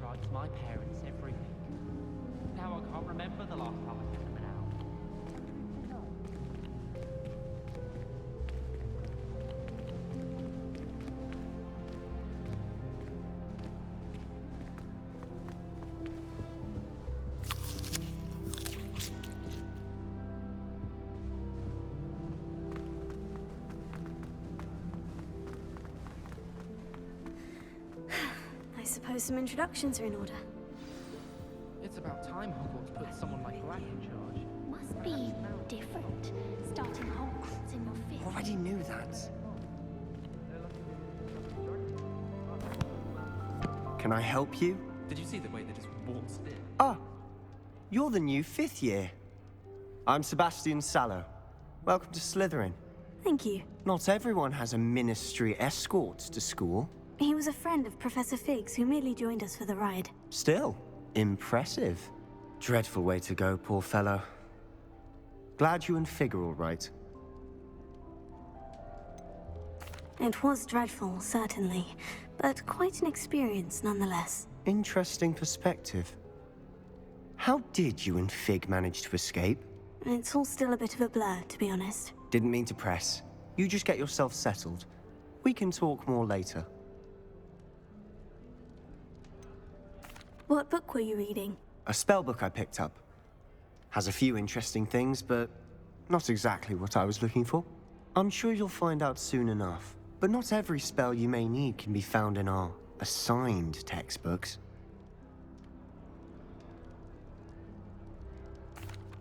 writes my parents everything. Now I can't remember the last time I sent them an out. I suppose some introductions are in order. It's about time Hogwarts put someone like Black in charge. Must be different, starting Hogwarts in your fifth. Already knew that. Can I help you? Did you see the way they just waltzed in? Ah, you're the new 5th year. I'm Sebastian Sallow. Welcome to Slytherin. Thank you. Not everyone has a ministry escort to school. He was a friend of Professor Fig's who merely joined us for the ride. Still, impressive. Dreadful way to go, poor fellow. Glad you and Fig are all right. It was dreadful, certainly, but quite an experience nonetheless. Interesting perspective. How did you and Fig manage to escape? It's all still a bit of a blur, to be honest. Didn't mean to press. You just get yourself settled. We can talk more later. What book were you reading? A spell book I picked up. Has a few interesting things, but not exactly what I was looking for. I'm sure you'll find out soon enough. But not every spell you may need can be found in our assigned textbooks.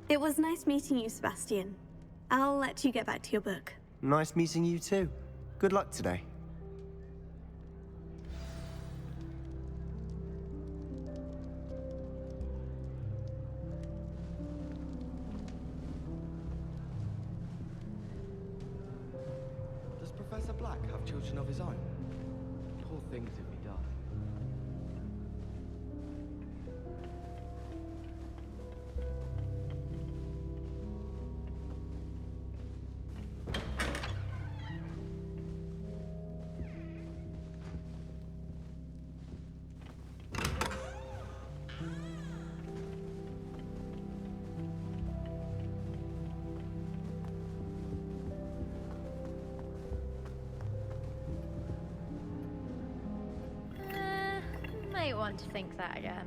It was nice meeting you, Sebastian. I'll let you get back to your book. Nice meeting you too. Good luck today. Does Professor Black have children of his own? Poor things if he does. Might want to think that again.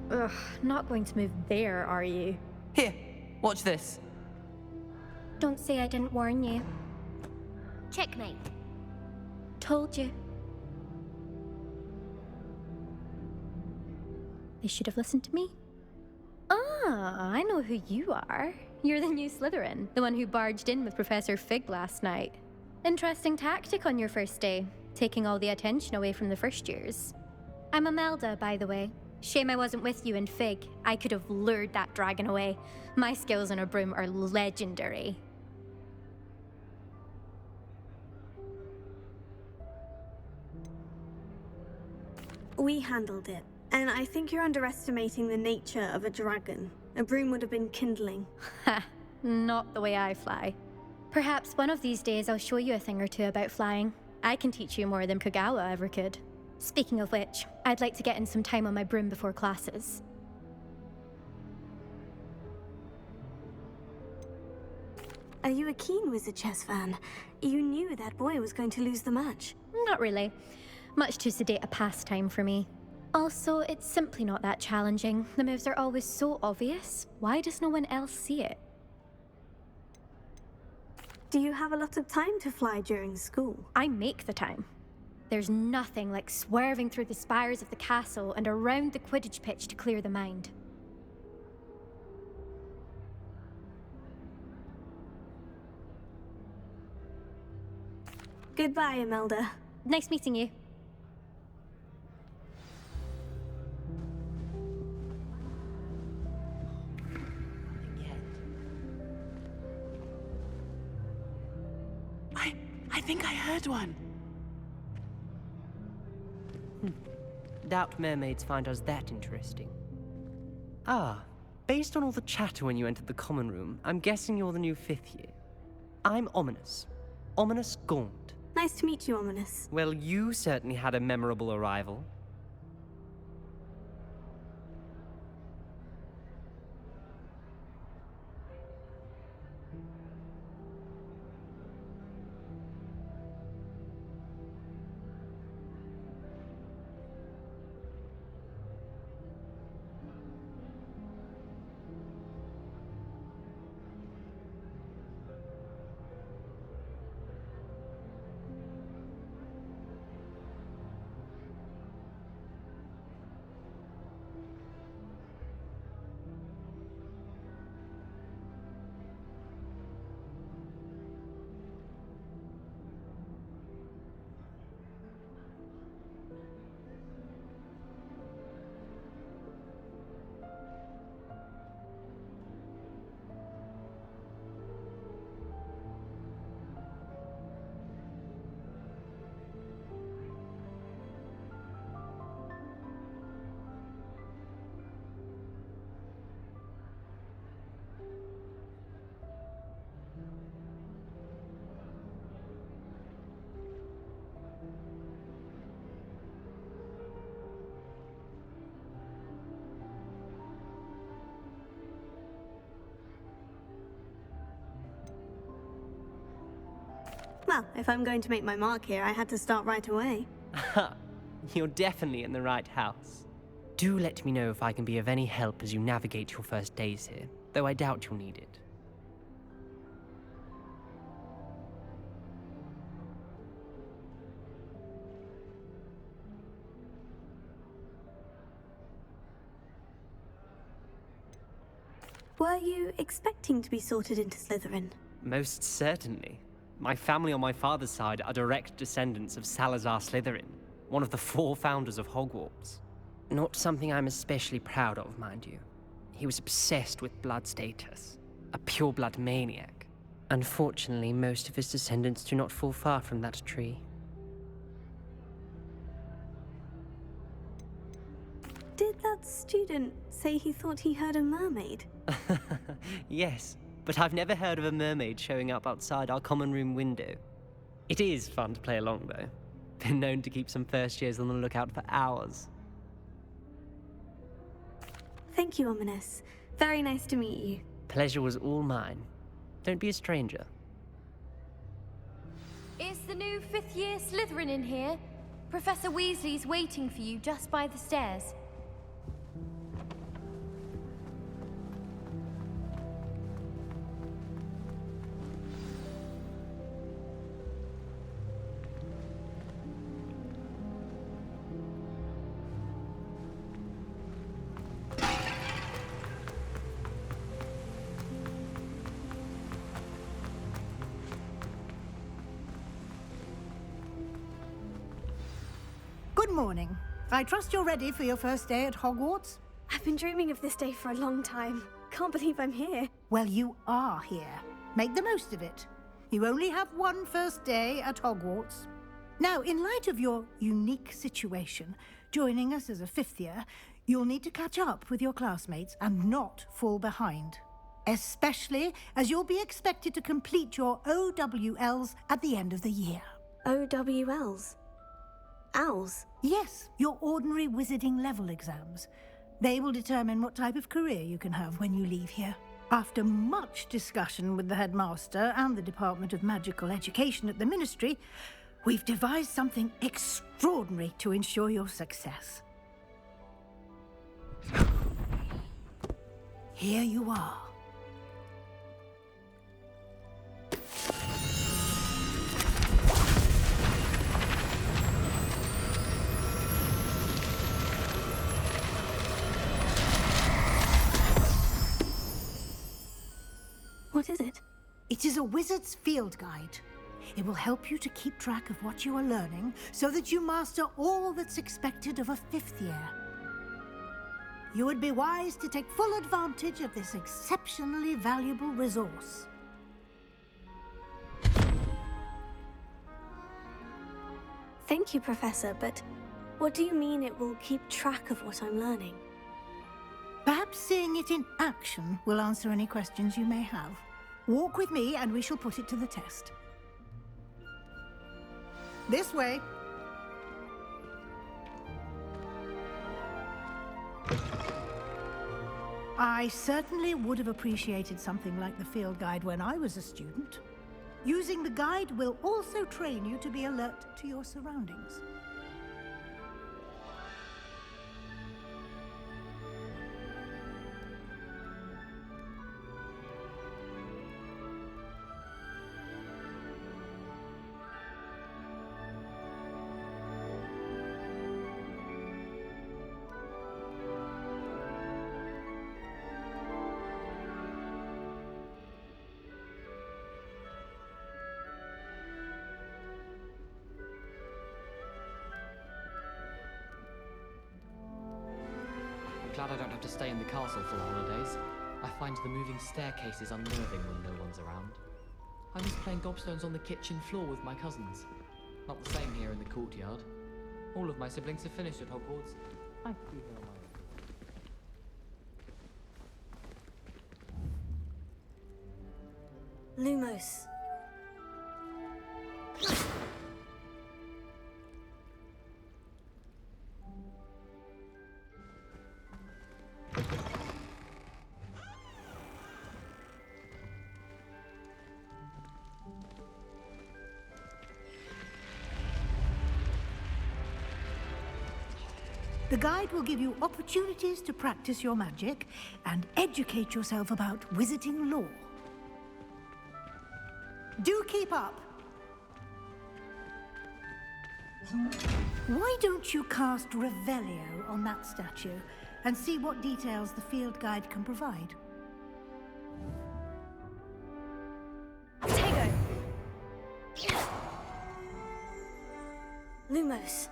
Ugh, not going to move there, are you? Here, watch this. Don't say I didn't warn you. Checkmate. Told you. They should have listened to me. Ah, I know who you are. You're the new Slytherin, the one who barged in with Professor Fig last night. Interesting tactic on your first day, taking all the attention away from the first years. I'm Imelda, by the way. Shame I wasn't with you in Fig. I could have lured that dragon away. My skills on a broom are legendary. We handled it, and I think you're underestimating the nature of a dragon. A broom would have been kindling. Ha, not the way I fly. Perhaps one of these days I'll show you a thing or two about flying. I can teach you more than Kagawa ever could. Speaking of which, I'd like to get in some time on my broom before classes. Are you a keen Wizard Chess fan? You knew that boy was going to lose the match. Not really. Much too sedate a pastime for me. Also, it's simply not that challenging. The moves are always so obvious. Why does no one else see it? Do you have a lot of time to fly during school? I make the time. There's nothing like swerving through the spires of the castle and around the Quidditch pitch to clear the mind. Goodbye, Imelda. Nice meeting you. I think I heard one. Doubt mermaids find us that interesting. Ah, based on all the chatter when you entered the common room, I'm guessing you're the new 5th year. I'm Ominous. Ominous Gaunt. Nice to meet you, Ominous. Well, you certainly had a memorable arrival. Well, if I'm going to make my mark here, I had to start right away. You're definitely in the right house. Do let me know if I can be of any help as you navigate your first days here, though I doubt you'll need it. Were you expecting to be sorted into Slytherin? Most certainly. My family on my father's side are direct descendants of Salazar Slytherin, one of the 4 founders of Hogwarts. Not something I'm especially proud of, mind you. He was obsessed with blood status, a pure-blood maniac. Unfortunately, most of his descendants do not fall far from that tree. Did that student say he thought he heard a mermaid? Yes, but I've never heard of a mermaid showing up outside our common room window. It is fun to play along, though. Been known to keep some first years on the lookout for hours. Thank you, Ominous. Very nice to meet you. Pleasure was all mine. Don't be a stranger. Is the new 5th year Slytherin in here? Professor Weasley's waiting for you just by the stairs. Good morning. I trust you're ready for your first day at Hogwarts? I've been dreaming of this day for a long time. Can't believe I'm here. Well, you are here. Make the most of it. You only have one first day at Hogwarts. Now, in light of your unique situation, joining us as a 5th year, you'll need to catch up with your classmates and not fall behind. Especially as you'll be expected to complete your OWLs at the end of the year. OWLs? Owls? Yes, your ordinary wizarding level exams. They will determine what type of career you can have when you leave here. After much discussion with the headmaster and the Department of Magical Education at the Ministry, we've devised something extraordinary to ensure your success. Here you are. What is it? It is a wizard's field guide. It will help you to keep track of what you are learning so that you master all that's expected of a 5th year. You would be wise to take full advantage of this exceptionally valuable resource. Thank you, Professor, but what do you mean it will keep track of what I'm learning? Perhaps seeing it in action will answer any questions you may have. Walk with me and we shall put it to the test. This way. I certainly would have appreciated something like the field guide when I was a student. Using the guide will also train you to be alert to your surroundings. Glad I don't have to stay in the castle for holidays. I find the moving staircases unnerving when no one's around. I miss playing gobstones on the kitchen floor with my cousins. Not the same here in the courtyard. All of my siblings have finished at Hogwarts. I do here on my own. Lumos. The guide will give you opportunities to practice your magic and educate yourself about wizarding lore. Do keep up! Why don't you cast Revelio on that statue and see what details the field guide can provide? Tego! Lumos.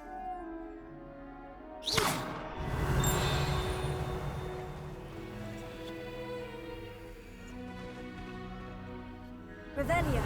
Revelio.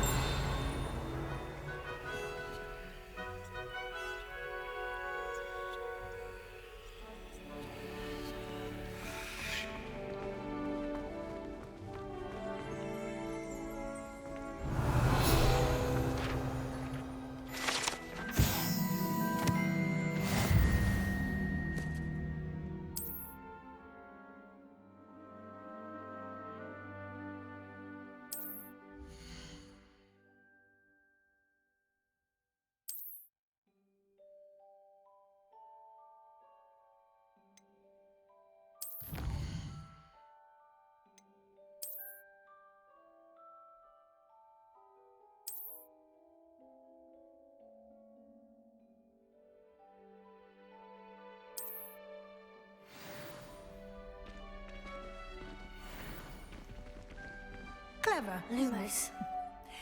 Clever. Lumos.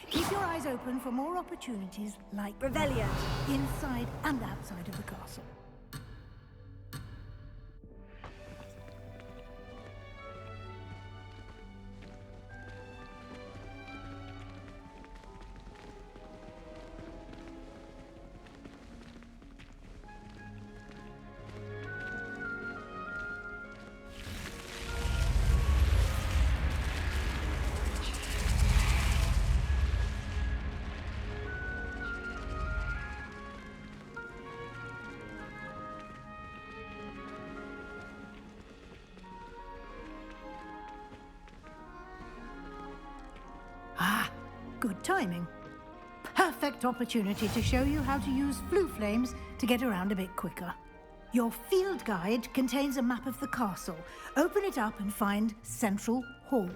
Keep your eyes open for more opportunities like Revelio. inside and outside of the castle. Ah, good timing. Perfect opportunity to show you how to use flue flames to get around a bit quicker. Your field guide contains a map of the castle. Open it up and find Central Hall.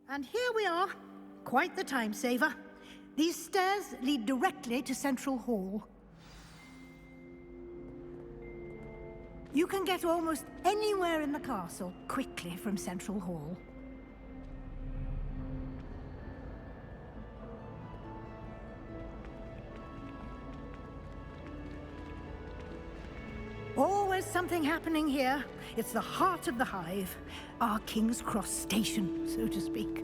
And here we are. Quite the time saver. These stairs lead directly to Central Hall. You can get almost anywhere in the castle quickly from Central Hall. Always something happening here. It's the heart of the Hive. Our King's Cross station, so to speak.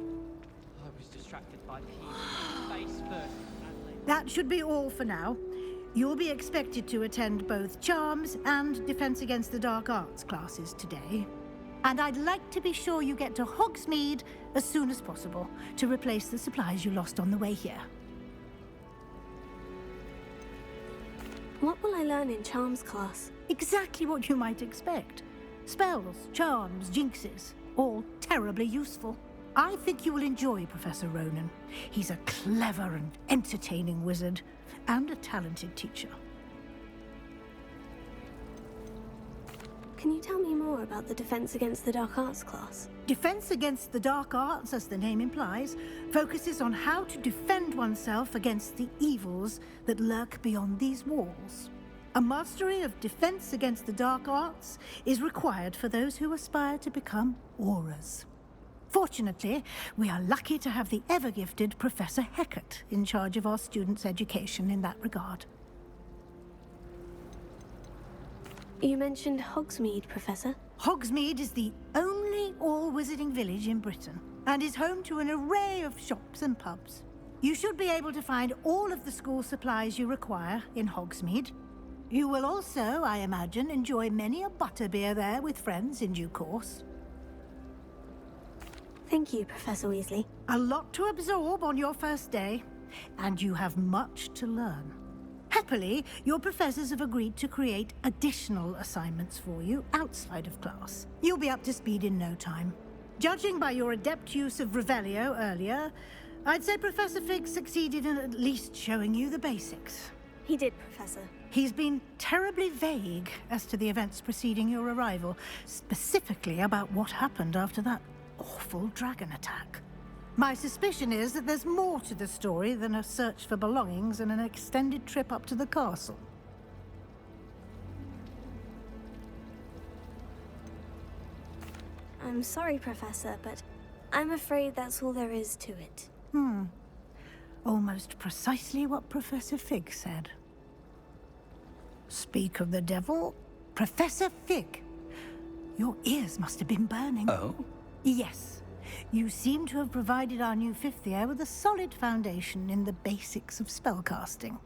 I was distracted by the heat. Face first, Adelaide. That should be all for now. You'll be expected to attend both Charms and Defense Against the Dark Arts classes today. And I'd like to be sure you get to Hogsmeade as soon as possible to replace the supplies you lost on the way here. What will I learn in Charms class? Exactly what you might expect. Spells, charms, jinxes, all terribly useful. I think you will enjoy Professor Ronan. He's a clever and entertaining wizard, and a talented teacher. Can you tell me more about the Defense Against the Dark Arts class? Defense Against the Dark Arts, as the name implies, focuses on how to defend oneself against the evils that lurk beyond these walls. A mastery of Defense Against the Dark Arts is required for those who aspire to become Auras. Fortunately, we are lucky to have the ever-gifted Professor Hecat in charge of our students' education in that regard. You mentioned Hogsmeade, Professor. Hogsmeade is the only all-wizarding village in Britain, and is home to an array of shops and pubs. You should be able to find all of the school supplies you require in Hogsmeade. You will also, I imagine, enjoy many a butterbeer there with friends in due course. Thank you, Professor Weasley. A lot to absorb on your first day, and you have much to learn. Happily, your professors have agreed to create additional assignments for you outside of class. You'll be up to speed in no time. Judging by your adept use of Revelio earlier, I'd say Professor Fig succeeded in at least showing you the basics. He did, Professor. He's been terribly vague as to the events preceding your arrival, specifically about what happened after that awful dragon attack. My suspicion is that there's more to the story than a search for belongings and an extended trip up to the castle. I'm sorry, Professor, but I'm afraid that's all there is to it. Almost precisely what Professor Fig said. Speak of the devil, Professor Fig. Your ears must have been burning. Oh? Yes. You seem to have provided our new fifth year with a solid foundation in the basics of spellcasting.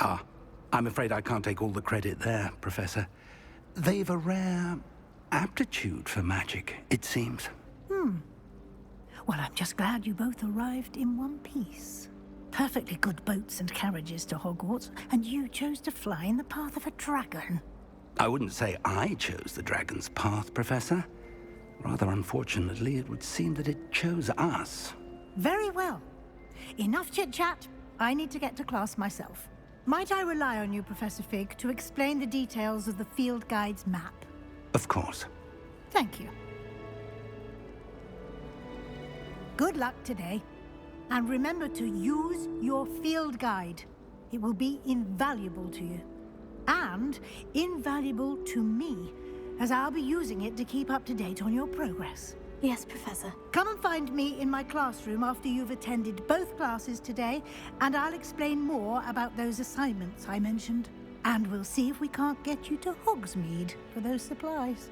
Ah, I'm afraid I can't take all the credit there, Professor. They've a rare aptitude for magic, it seems. Well, I'm just glad you both arrived in one piece. Perfectly good boats and carriages to Hogwarts, and you chose to fly in the path of a dragon. I wouldn't say I chose the dragon's path, Professor. Rather unfortunately, it would seem that it chose us. Very well. Enough chit-chat. I need to get to class myself. Might I rely on you, Professor Fig, to explain the details of the field guide's map? Of course. Thank you. Good luck today. And remember to use your field guide. It will be invaluable to you. And invaluable to me, as I'll be using it to keep up to date on your progress. Yes, Professor. Come and find me in my classroom after you've attended both classes today, and I'll explain more about those assignments I mentioned. And we'll see if we can't get you to Hogsmeade for those supplies.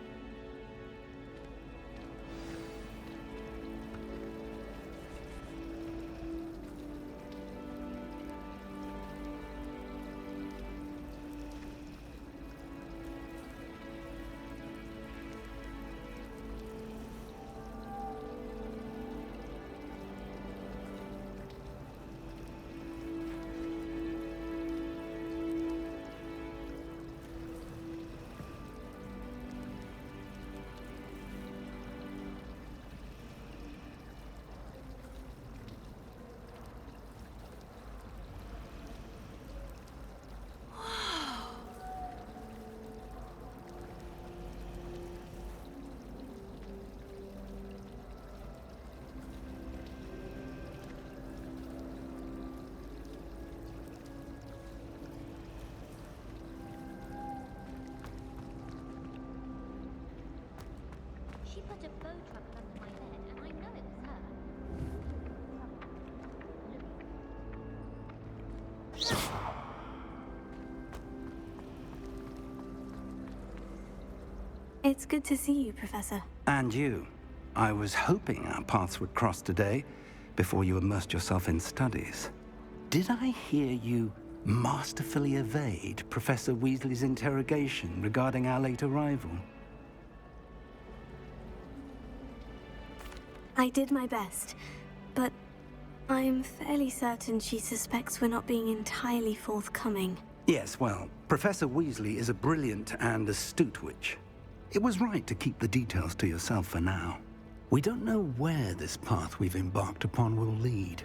She put a bow truck under my bed, and I know it was her. It's good to see you, Professor. And you. I was hoping our paths would cross today, before you immersed yourself in studies. Did I hear you masterfully evade Professor Weasley's interrogation regarding our late arrival? I did my best, but I'm fairly certain she suspects we're not being entirely forthcoming. Yes, well, Professor Weasley is a brilliant and astute witch. It was right to keep the details to yourself for now. We don't know where this path we've embarked upon will lead.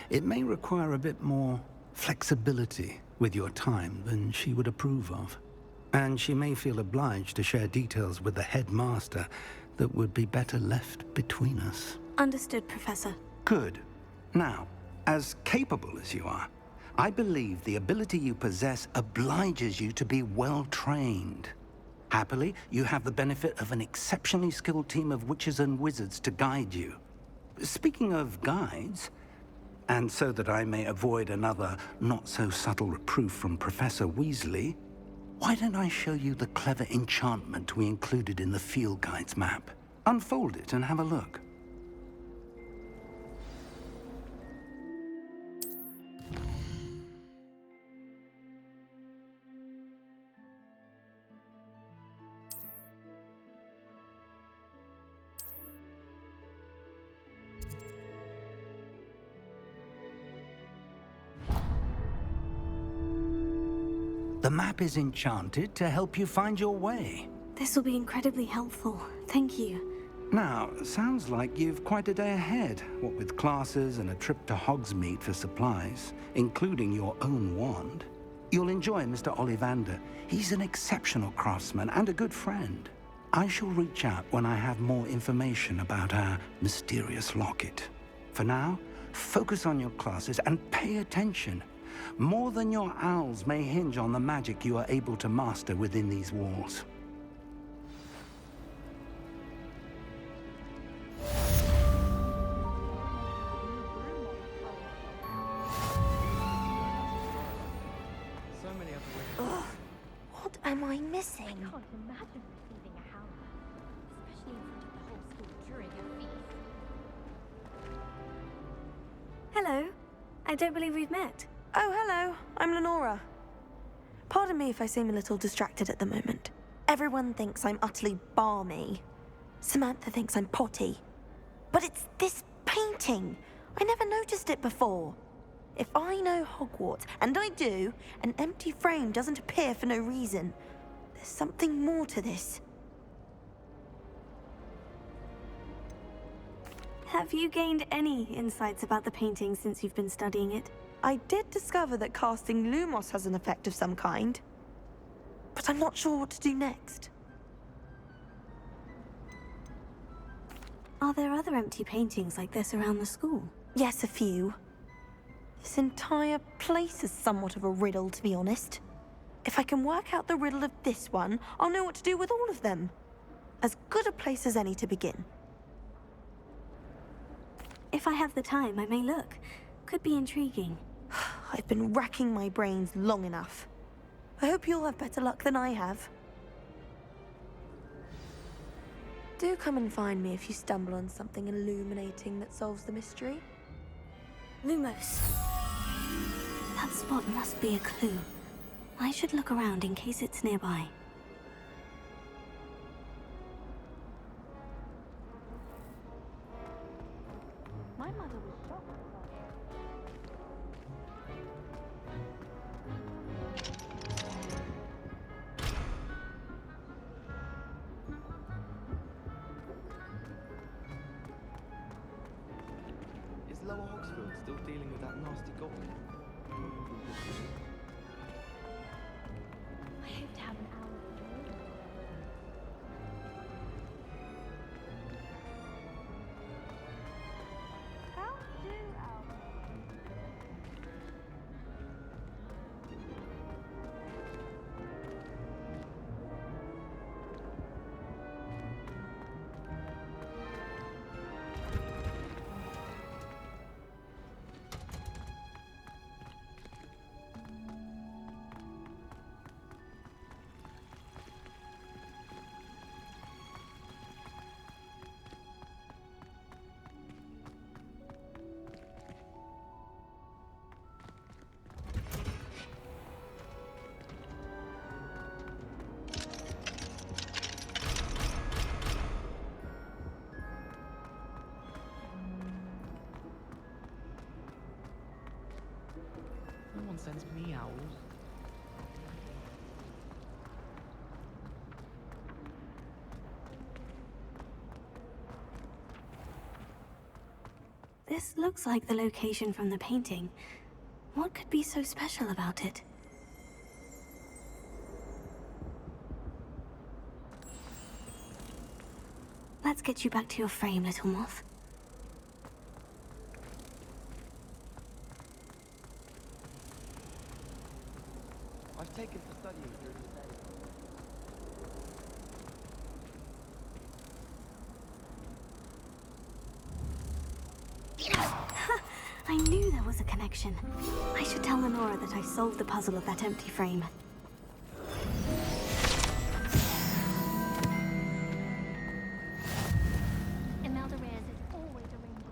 It may require a bit more flexibility with your time than she would approve of. And she may feel obliged to share details with the headmaster that would be better left between us. Understood, Professor. Good. Now, as capable as you are, I believe the ability you possess obliges you to be well trained. Happily, you have the benefit of an exceptionally skilled team of witches and wizards to guide you. Speaking of guides, and so that I may avoid another not-so-subtle reproof from Professor Weasley, why don't I show you the clever enchantment we included in the field guide's map? Unfold it and have a look. The map is enchanted to help you find your way. This will be incredibly helpful. Thank you. Now, sounds like you've quite a day ahead, what with classes and a trip to Hogsmeade for supplies, including your own wand. You'll enjoy Mr. Ollivander. He's an exceptional craftsman and a good friend. I shall reach out when I have more information about our mysterious locket. For now, focus on your classes and pay attention. More than your owls may hinge on the magic you are able to master within these walls. So many other ways. What am I missing? I can't imagine receiving a howler, especially in front of the whole school during a feast. Hello. I don't believe we've met. Oh, hello. I'm Lenora. Pardon me if I seem a little distracted at the moment. Everyone thinks I'm utterly balmy. Samantha thinks I'm potty. But it's this painting. I never noticed it before. If I know Hogwarts, and I do, an empty frame doesn't appear for no reason. There's something more to this. Have you gained any insights about the painting since you've been studying it? I did discover that casting Lumos has an effect of some kind. But I'm not sure what to do next. Are there other empty paintings like this around the school? Yes, a few. This entire place is somewhat of a riddle, to be honest. If I can work out the riddle of this one, I'll know what to do with all of them. As good a place as any to begin. If I have the time, I may look. Could be intriguing. I've been racking my brains long enough. I hope you'll have better luck than I have. Do come and find me if you stumble on something illuminating that solves the mystery. Lumos. That spot must be a clue. I should look around in case it's nearby. My mother was shocked. Is Lower Hogsfield still dealing with that nasty goblin? I hope to have an hour of joy. How do owls? sends meows. This looks like the location from the painting. What could be so special about it? Let's get you back to your frame, little moth. I've taken to studying during the day. I knew there was a connection. I should tell Lenora that I solved the puzzle of that empty frame. Imelda Reyes is always a rainbow.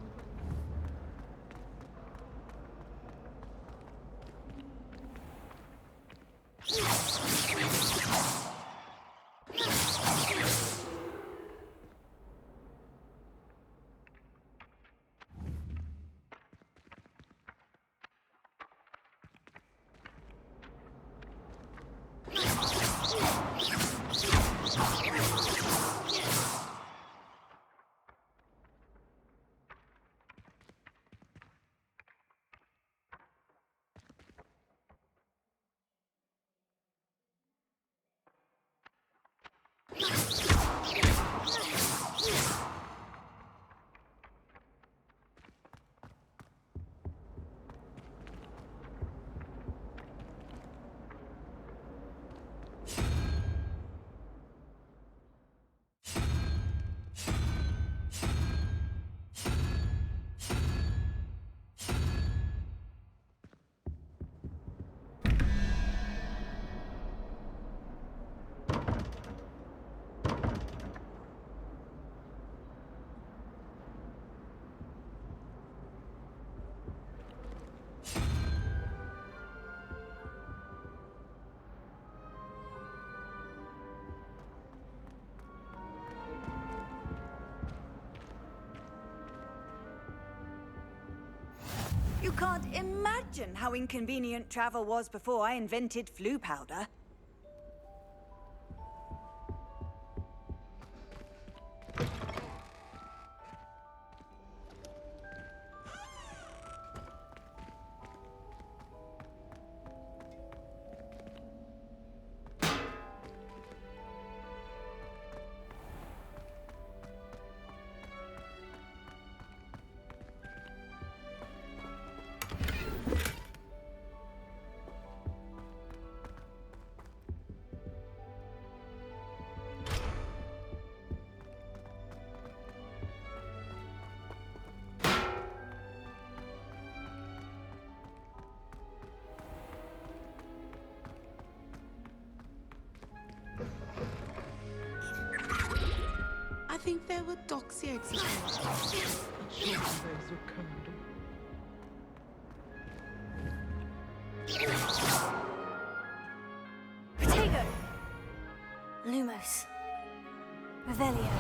You can't imagine how inconvenient travel was before I invented flu powder. I think there were doxy eggs as well. Not sure if those were code. Protego! Lumos. Revelio.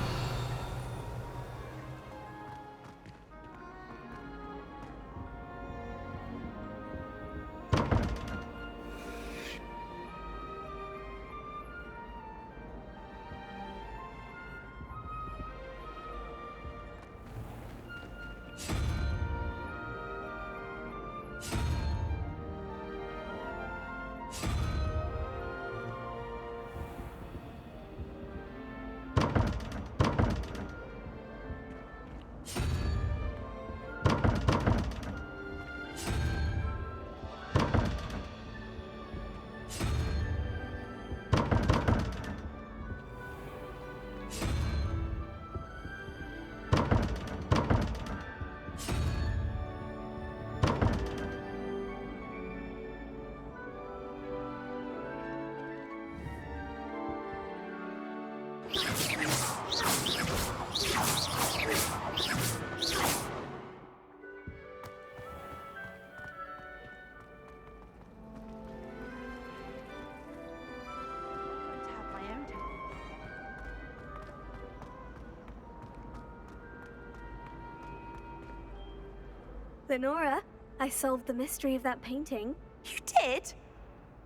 Lenora, I solved the mystery of that painting. You did?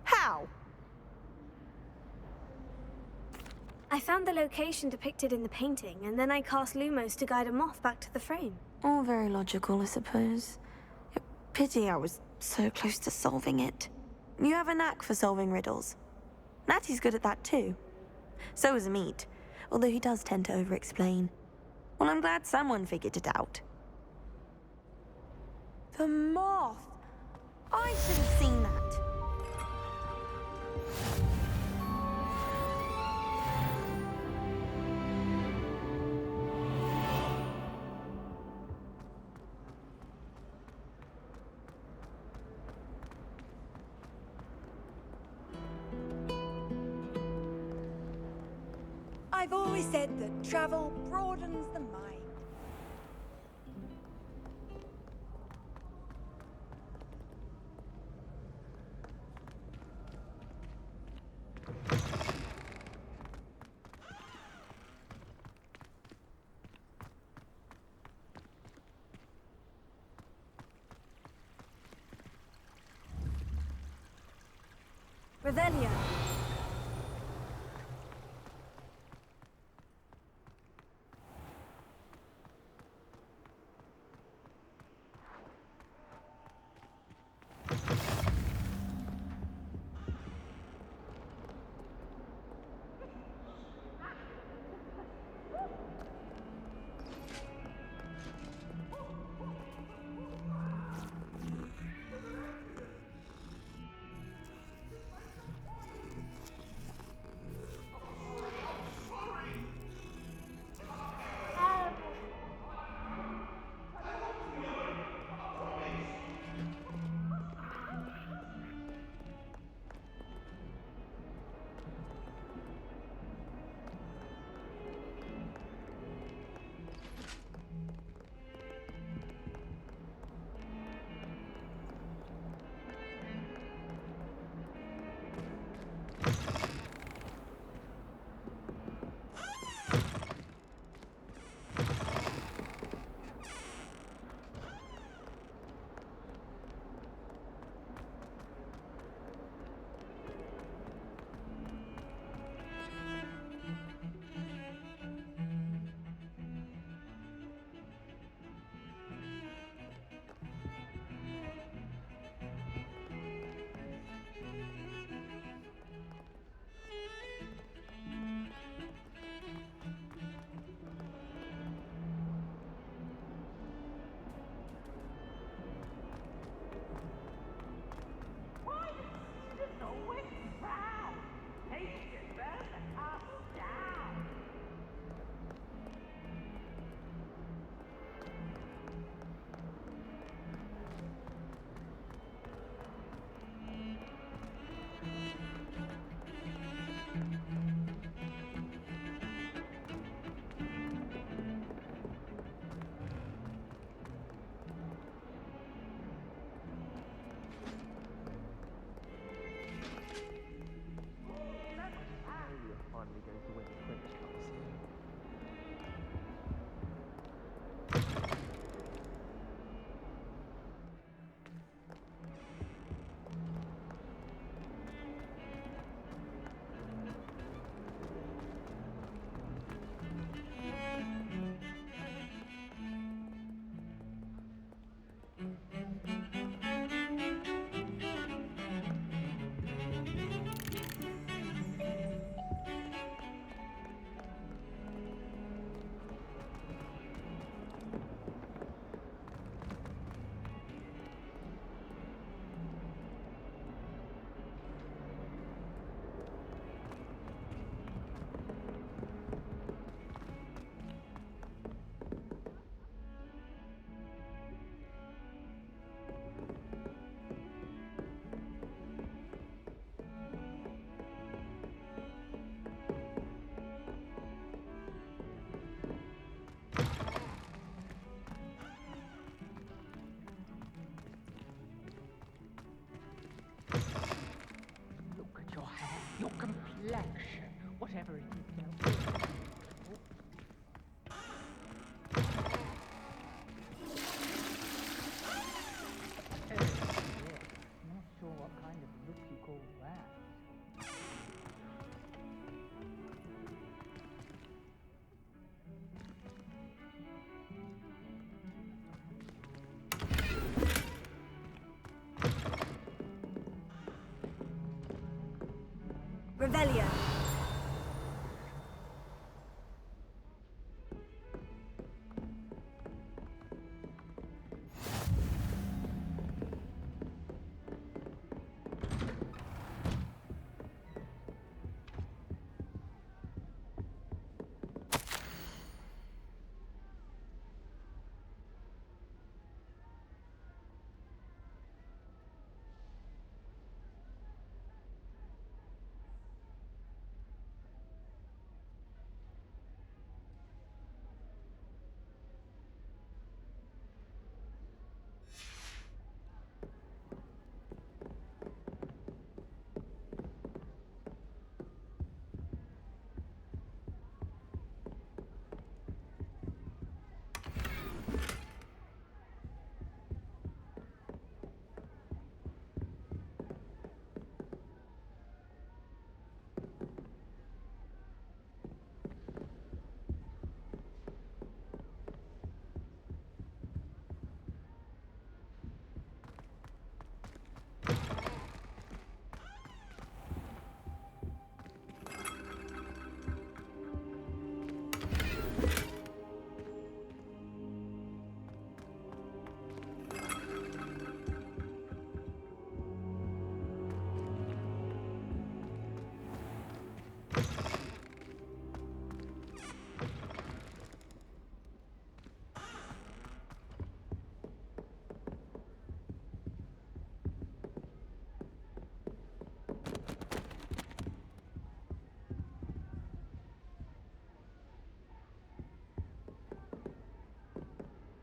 How? I found the location depicted in the painting, and then I cast Lumos to guide a moth back to the frame. All very logical, I suppose. Pity I was so close to solving it. You have a knack for solving riddles. Natty's good at that too. So is Amit, although he does tend to over-explain. Well, I'm glad someone figured it out. The moth! I should have seen that. I've always said that travel broadens the mind. Revelio. complexion, whatever it is now. Oh, yes. Not sure what call that. Revelio.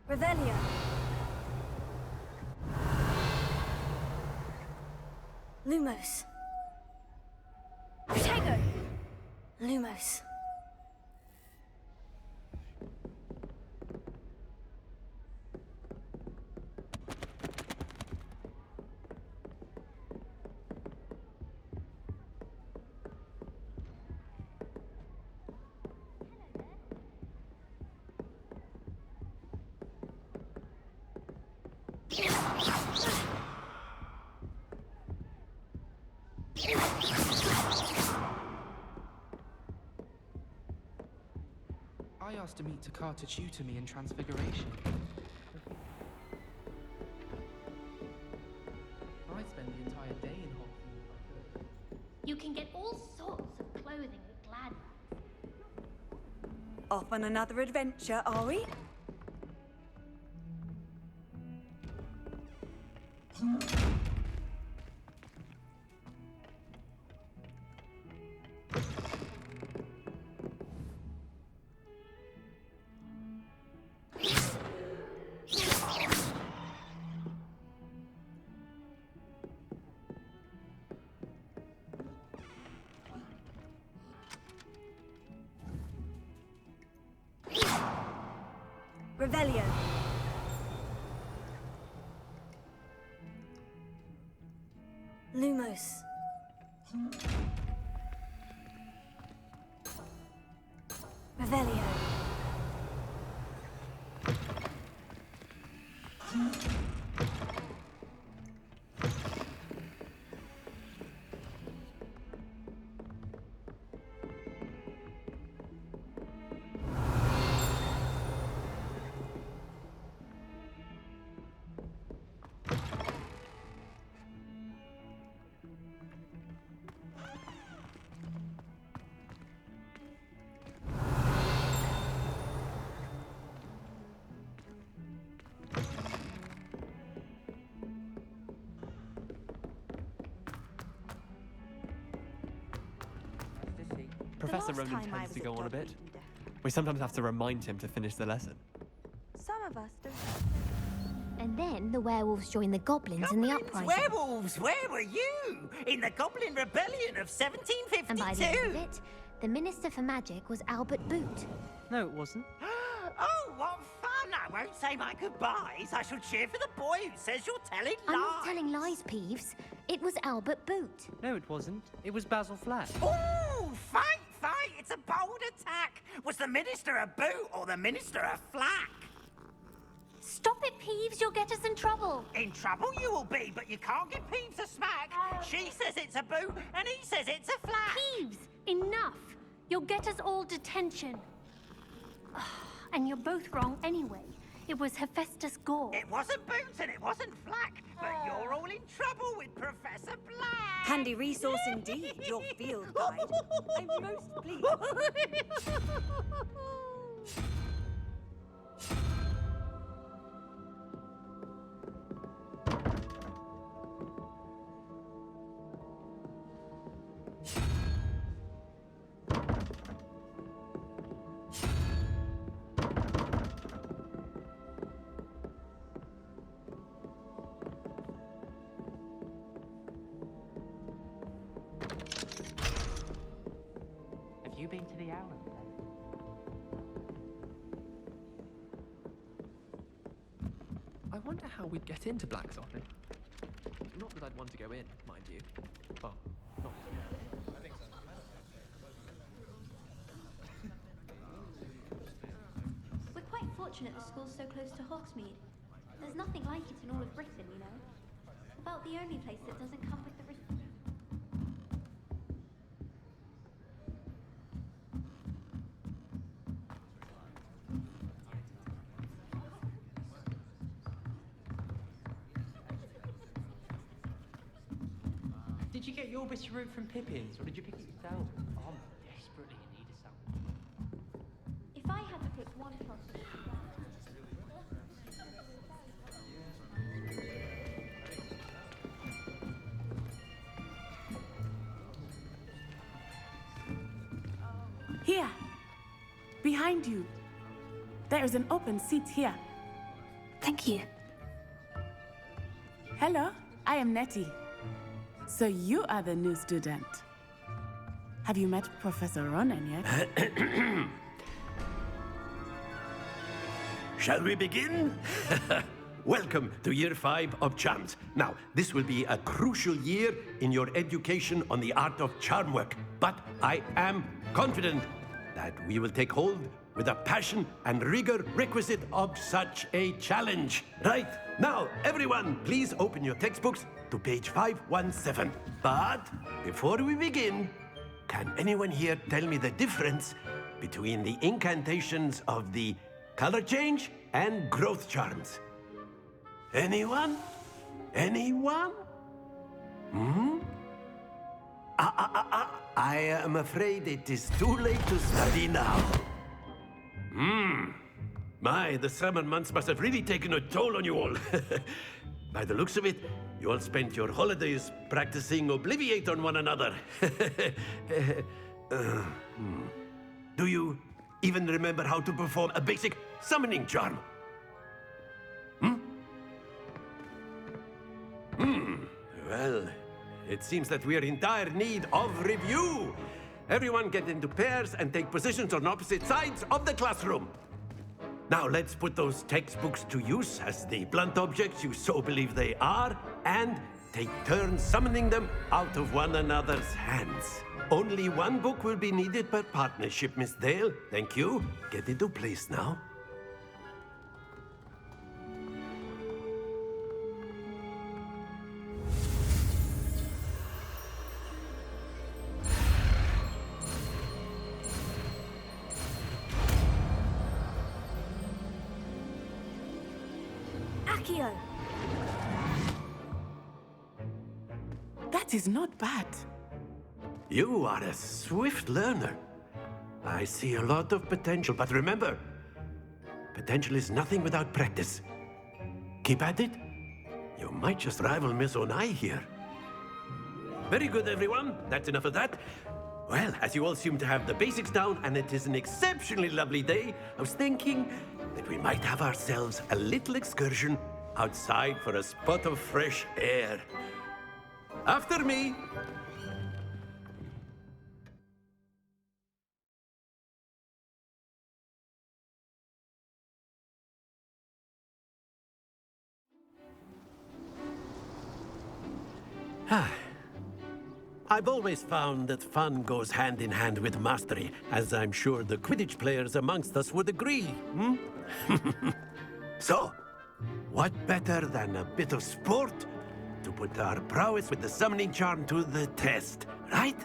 Revelio. Lumos. Protego. Lumos. I asked to meet Takar to tutor me in Transfiguration. I'd spend the entire day in Hogwarts. You can get all sorts of clothing at Glad. Off on another adventure, are we? Revelio. Lumos. Revelio. Professor Ronan tends to go on a bit. We sometimes have to remind him to finish the lesson. Some of us don't. And then the werewolves joined the goblins in the uprising. Werewolves, where were you? In the Goblin Rebellion of 1752? And by the end of it, the Minister for Magic was Albert Boot. No, it wasn't. Oh, what fun! I won't say my goodbyes. I shall cheer for the boy who says you're telling lies. I'm not telling lies, Peeves. It was Albert Boot. No, it wasn't. It was Basil Flack. Ooh, fight! It's a bold attack. Was the Minister a boot or the Minister a flack? Stop it, Peeves. You'll get us in trouble. In trouble you will be, but you can't give Peeves a smack. She says it's a boot, and he says it's a flack. Peeves, enough. You'll get us all detention. And you're both wrong anyway. It was Hephaestus Gore. It wasn't Boots and it wasn't Flack, but you're all in trouble with Professor Black. Handy resource indeed, your field guide. I'm most pleased. Have you been to the island then? I wonder how we'd get into Black's office. Not that I'd want to go in, mind you. Well, not. I think so. We're quite fortunate the school's so close to Hogsmeade. There's nothing like it in all of Britain, you know. About the only place that doesn't come with the risk. Did you get your bit of route from Pippin's, or did you pick it yourself? I'm desperately in need of something. If I had to pick one plus. Here, behind you. There is an open seat here. Thank you. Hello, I am Nettie. So you are the new student. Have you met Professor Ronan yet? Shall we begin? Welcome to Year 5 of Charms. Now, this will be a crucial year in your education on the art of charm work, but I am confident that we will take hold with the passion and rigor requisite of such a challenge. Right, now, everyone, please open your textbooks to page 517. But before we begin, can anyone here tell me the difference between the incantations of the color change and growth charms? Anyone? Anyone? I am afraid it is too late to study now. My, the summer months must have really taken a toll on you all. By the looks of it, you all spent your holidays practicing Obliviate on one another. Do you even remember how to perform a basic summoning charm? Well, it seems that we are in dire need of review. Everyone get into pairs and take positions on opposite sides of the classroom. Now let's put those textbooks to use as the blunt objects you so believe they are, and take turns summoning them out of one another's hands. Only one book will be needed per partnership, Miss Dale. Thank you. Get into place now. Accio! That is not bad. You are a swift learner. I see a lot of potential, but remember, potential is nothing without practice. Keep at it. You might just rival Miss Onai here. Very good, everyone. That's enough of that. Well, as you all seem to have the basics down, and it is an exceptionally lovely day, I was thinking that we might have ourselves a little excursion outside for a spot of fresh air. After me. I've always found that fun goes hand in hand with mastery, as I'm sure the Quidditch players amongst us would agree, hmm? So, what better than a bit of sport to put our prowess with the summoning charm to the test, right?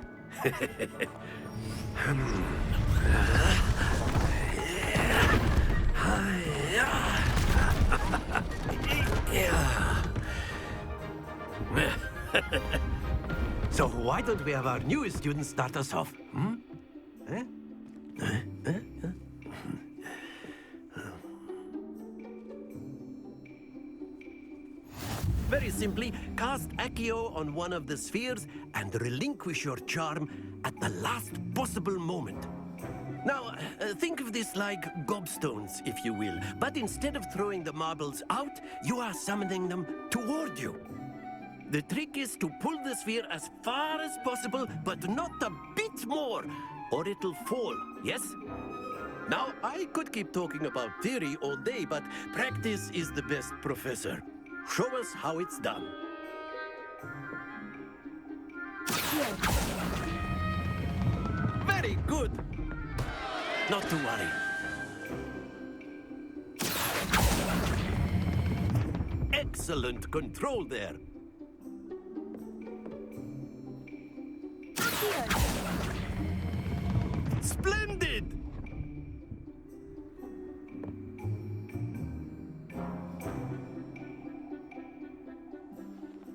So why don't we have our newest student start us off? Hmm? Very simply, cast Accio on one of the spheres and relinquish your charm at the last possible moment. Now, think of this like gobstones, if you will. But instead of throwing the marbles out, you are summoning them toward you. The trick is to pull the sphere as far as possible, but not a bit more, or it'll fall, yes? Now, I could keep talking about theory all day, but practice is the best professor. Show us how it's done. Very good. Not to worry. Excellent control there. Splendid!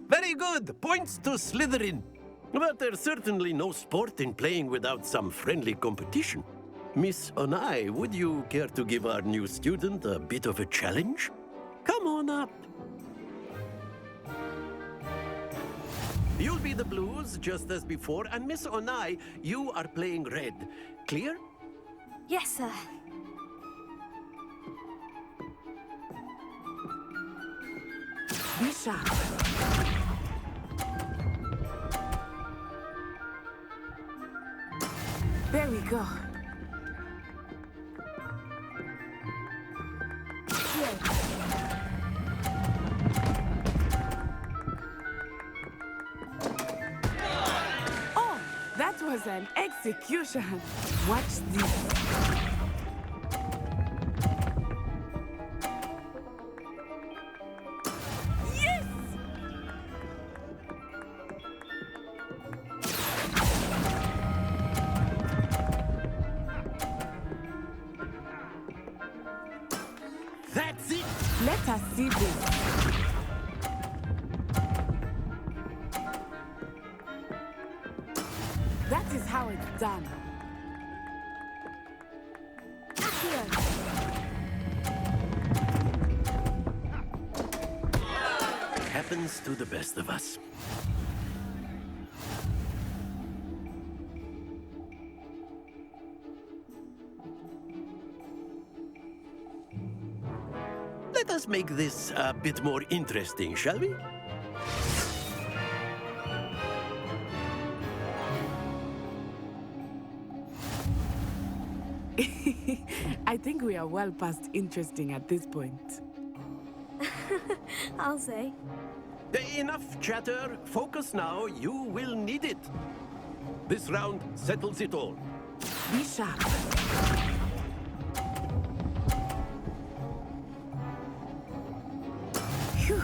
Very good! Points to Slytherin. But there's certainly no sport in playing without some friendly competition. Miss Onai, would you care to give our new student a bit of a challenge? Come on up. You'll be the blues, just as before, and Miss Onai, you are playing red. Clear? Yes, sir. Be sharp. There we go. Oh, that was an execution. Watch this. That's it! Let us see this. That is how it's done. Happens to the best of us. Let us make this a bit more interesting, shall we? I think we are well past interesting at this point. I'll say. Enough chatter. Focus now. You will need it. This round settles it all. Be sharp. Phew.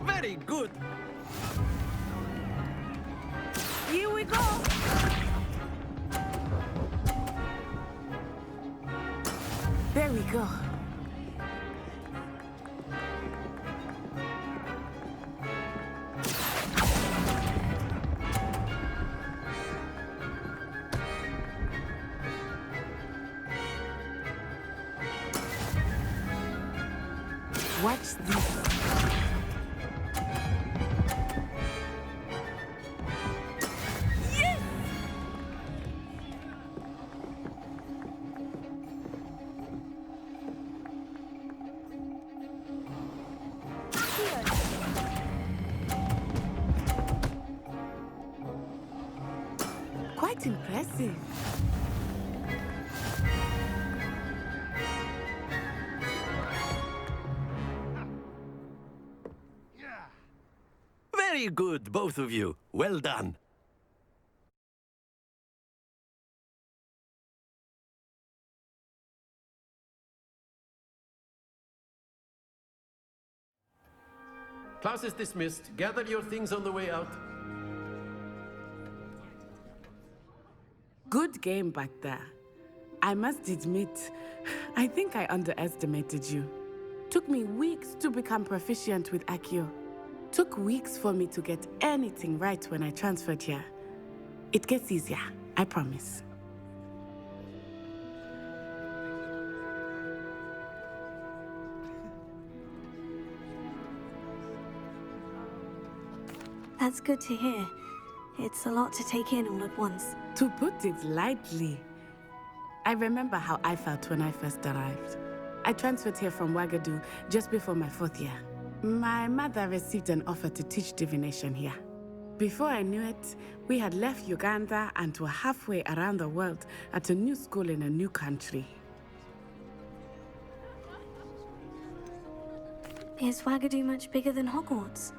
Very good. Here we go. There we go. Watch this. Quite impressive. Very good, both of you. Well done. Class is dismissed. Gather your things on the way out. Good game back there. I must admit, I think I underestimated you. Took me weeks to become proficient with Accio. Took weeks for me to get anything right when I transferred here. It gets easier, I promise. That's good to hear. It's a lot to take in all at once. To put it lightly, I remember how I felt when I first arrived. I transferred here from Ouagadougou just before my 4th year. My mother received an offer to teach divination here. Before I knew it, we had left Uganda and were halfway around the world at a new school in a new country. Is Ouagadougou much bigger than Hogwarts?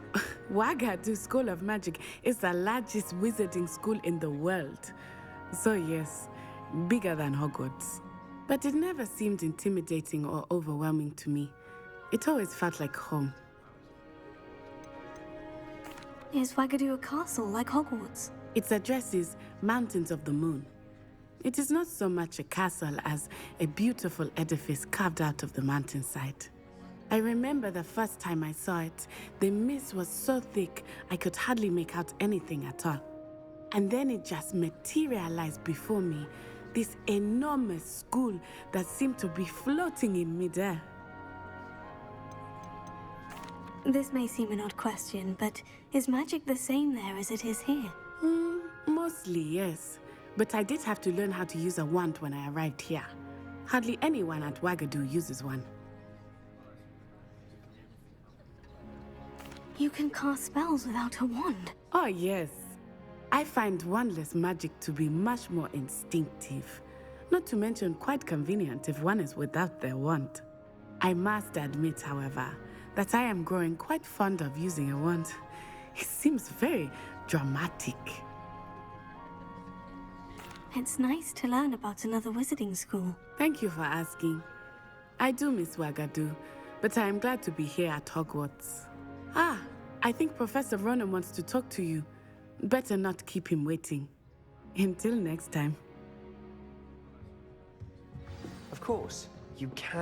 Ouagadougou School of Magic is the largest wizarding school in the world. So yes, bigger than Hogwarts. But it never seemed intimidating or overwhelming to me. It always felt like home. Is Ouagadougou a castle like Hogwarts? Its address is Mountains of the Moon. It is not so much a castle as a beautiful edifice carved out of the mountainside. I remember the first time I saw it, the mist was so thick I could hardly make out anything at all. And then it just materialized before me, this enormous school that seemed to be floating in midair. This may seem an odd question, but is magic the same there as it is here? Mostly, yes. But I did have to learn how to use a wand when I arrived here. Hardly anyone at Ouagadougou uses one. You can cast spells without a wand. Oh, yes. I find wandless magic to be much more instinctive. Not to mention quite convenient if one is without their wand. I must admit, however, that I am growing quite fond of using a wand. It seems very dramatic. It's nice to learn about another wizarding school. Thank you for asking. I do miss Ouagadougou, but I am glad to be here at Hogwarts. Ah, I think Professor Ronan wants to talk to you. Better not keep him waiting. Until next time. Of course, you can